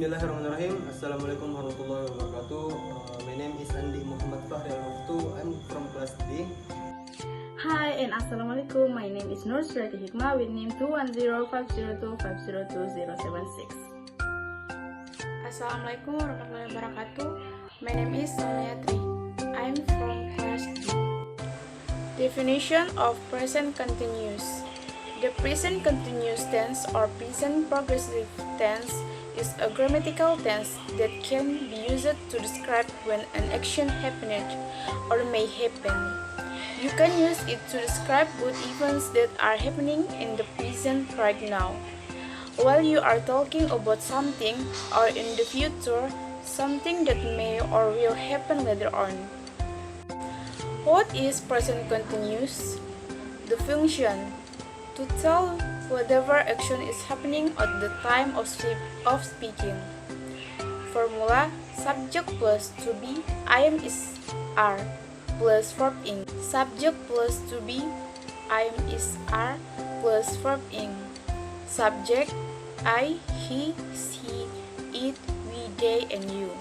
Bismillahirrahmanirrahim. Assalamualaikum warahmatullahi wabarakatuh. My name is Andi Muhammad Fahri Al-Muftu. I'm from class D. Hi and Assalamualaikum. My name is Nur Surati Hikmah with name 2105025022076. Assalamualaikum warahmatullahi wabarakatuh. My name is Somayatri. I'm from class D. Definition of present continuous. The present continuous tense or present progressive tense is a grammatical tense that can be used to describe when an action happened or may happen. You can use it to describe both events that are happening in the present right now, while you are talking about something, or in the future, something that may or will happen later on. What is present continuous? The function to tell whatever action is happening at the time of speaking. Formula: subject plus to be, I am is are, plus verb ing. Subject plus to be, I am is are, plus verb ing. Subject: I, he, she, it, we, they, and you.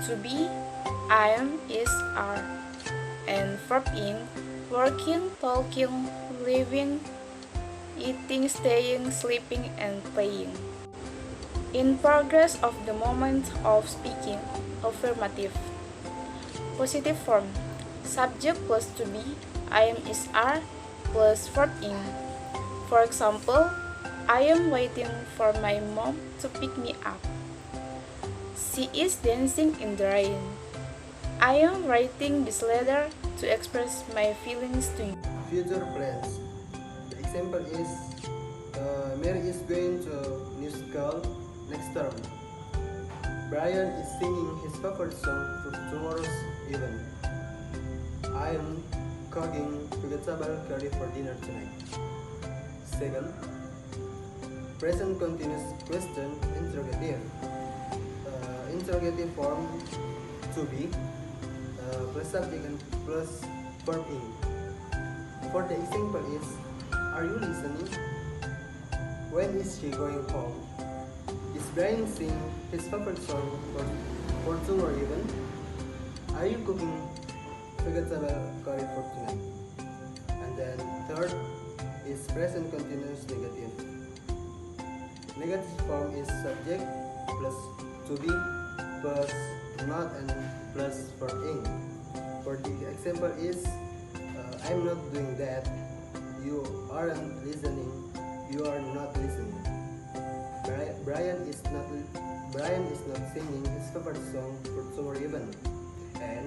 To be: I am is are. And verb ing: working, talking, living, eating, staying, sleeping, and playing. In progress of the moment of speaking. Affirmative. Positive form: subject plus to be, I am is are, plus verb ing. For example, I am waiting for my mom to pick me up. She is dancing in the rain. I am writing this letter to express my feelings to you. Future plans. The example is Mary is going to new school next term. Brian is singing his favorite song for tomorrow's event. I am cooking vegetable curry for dinner tonight. Second, present continuous question interrogative. Interrogative form: to be, plus subject and plus verb ing. For the example is, are you listening? When is she going home? Is Brian singing his favorite song for tomorrow event? Are you cooking vegetable curry for tonight? And then third is present continuous negative. Negative form is subject plus to be plus not and plus verb ing. For the example is, I'm not doing that. You aren't listening. You are not listening. Brian is not singing his favorite song for tomorrow event. And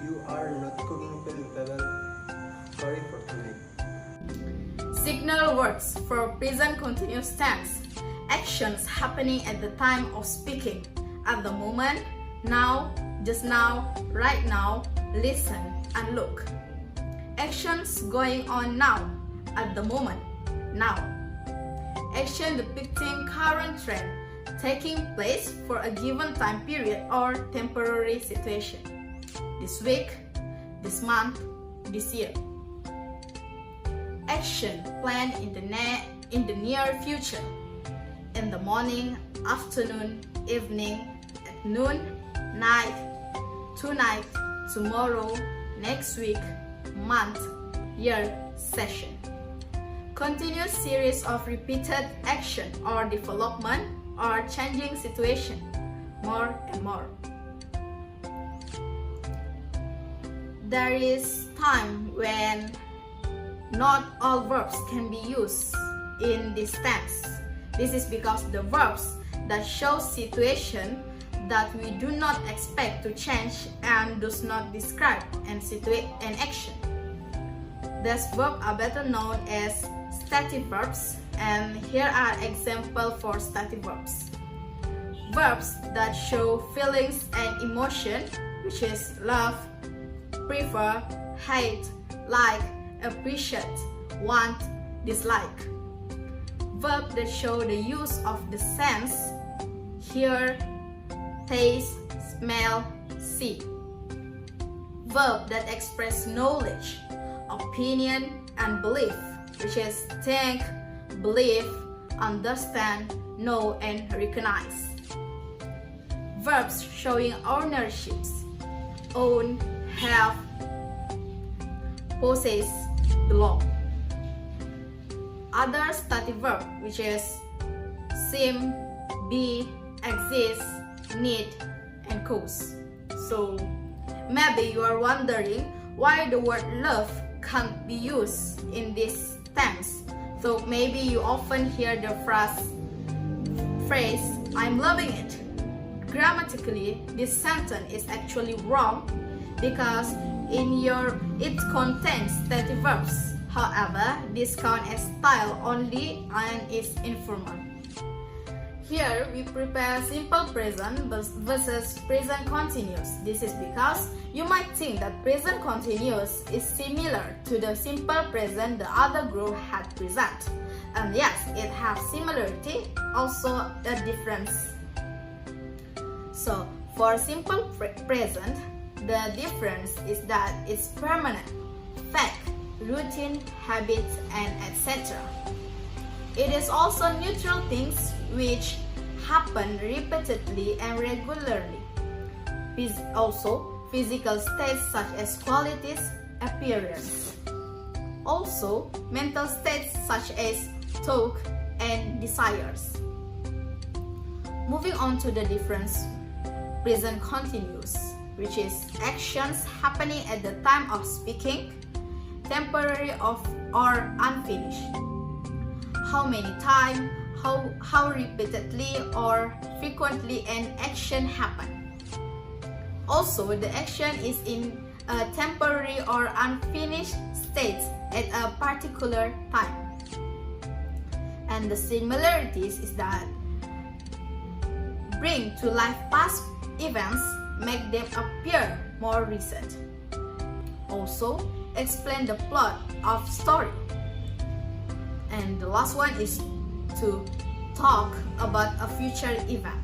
you are not cooking vegetable curry for tonight. Signal words for present continuous tense. Actions happening at the time of speaking. At the moment, now, just now, right now, listen and look. Actions going on now, at the moment, now. Action depicting current trend, taking place for a given time period or temporary situation. This week, this month, this year. Action planned in the near future. In the morning, afternoon, evening, at noon, night, tonight, tomorrow, next week, month, year, session. Continuous series of repeated action or development or changing situation, more and more. There is time when not all verbs can be used in this tense. This is because the verbs that show situation that we do not expect to change and does not describe an action. These verbs are better known as stative verbs, and here are examples for stative verbs. Verbs that show feelings and emotion, which is love, prefer, hate, like, appreciate, want, dislike. Verbs that show the use of the sense, hear, taste, smell, see. Verb that express knowledge, opinion, and belief, which is think, believe, understand, know, and recognize. Verbs showing ownerships: own, have, possess, belong. Other stative verb, which is seem, be, exist, need, and cause. So maybe you are wondering why the word love can't be used in this tense. So maybe you often hear the phrase I'm loving it. Grammatically, this sentence is actually wrong because it contains stative verbs. However, this counts as style only and is informal. Here we prepare simple present versus present continuous. This is because you might think that present continuous is similar to the simple present the other group had present. And yes, it has similarity, also a difference. So for simple present, the difference is that it's permanent, fact, routine, habits, and etc. It is also neutral things which happen repeatedly and regularly. Also, physical states such as qualities, appearance. Also, mental states such as thought and desires. Moving on to the difference present continuous, which is actions happening at the time of speaking, temporary or unfinished. How many times, how repeatedly or frequently an action happen. Also, the action is in a temporary or unfinished state at a particular time. And the similarities is that bring to life past events, make them appear more recent. Also, explain the plot of story. And the last one is to talk about a future event.